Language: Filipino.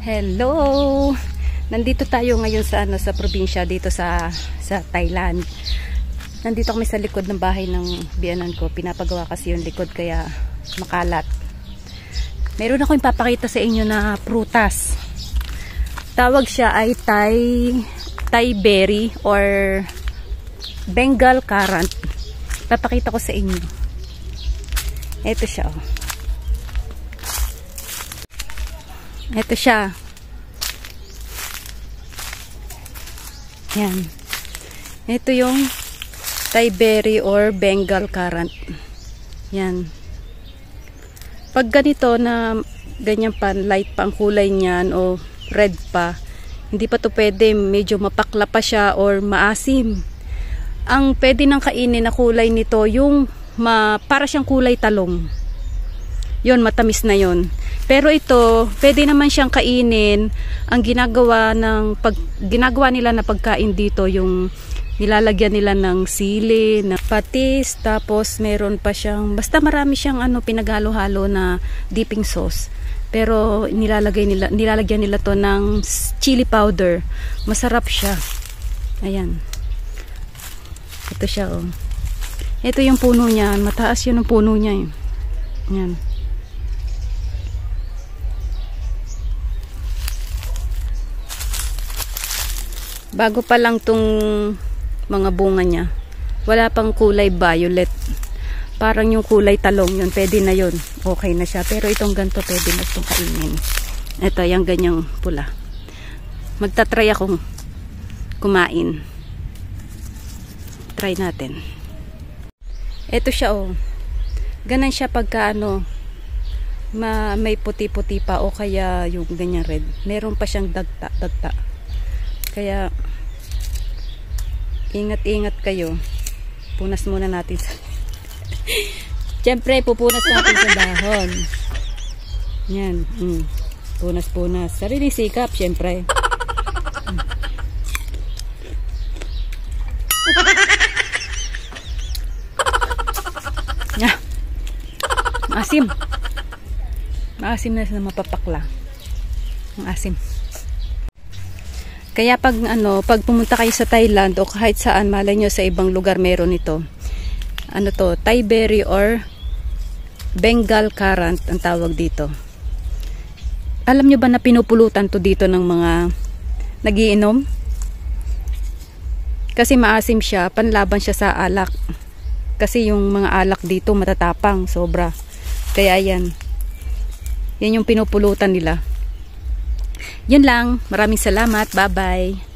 Hello! Nandito tayo ngayon sa sa probinsya dito sa Thailand. Nandito kami sa likod ng bahay ng biyanan ko. Pinapagawa kasi yung likod kaya makalat. Meron akong ipapakita sa inyo na prutas. Tawag siya ay Thai berry or Bengal currant. Papakita ko sa inyo. Ito siya, oh. Ito siya. Yan. Ito yung Thai berry or Bengal currant. Yan. Pag ganito na ganyan pa, light pa ang kulay niyan o red pa, hindi pa to pwede, medyo mapakla pa siya or maasim. Ang pwede nang kainin na kulay nito yung para siyang kulay talong. Yun, matamis na yun. Pero ito, pwede naman siyang kainin. Ang ginagawa nila na pagkain dito, yung nilalagyan nila ng sili, ng patis, tapos meron pa siyang, basta marami siyang pinaghalo-halo na dipping sauce. Pero nilalagyan nila to ng chili powder. Masarap siya. Ayan. Ito siya, oh. Ito yung puno niya. Mataas yun ang puno niya, eh. Ayan. Bago pa lang tong mga bunga niya. Wala pang kulay violet. Parang yung kulay talong yun. Pwede na yun. Okay na siya. Pero itong ganito pwede na itong kainin. Ito, yung ganyang pula. Magta-try akong kumain. Try natin. Ito siya, oh. Ganan siya pagka may puti-puti pa o kaya yung ganyan red. Meron pa siyang dagta. Kaya ingat-ingat kayo. Punas muna natin sa Siyempre, pupunas natin sa dahon. Yan. Punas-punas. Sariling sikap, siyempre. Maasim. Maasim na mapapakla. Ang asim. Kaya pag pumunta kayo sa Thailand o kahit saan, malay nyo sa ibang lugar meron ito. Thai berry or Bengal currant ang tawag dito. Alam nyo ba na pinupulutan to dito ng mga nagiinom? Kasi maasim siya, panlaban siya sa alak. Kasi yung mga alak dito matatapang, sobra. Kaya yan. Yan yung pinupulutan nila. Yan lang. Maraming salamat. Bye-bye.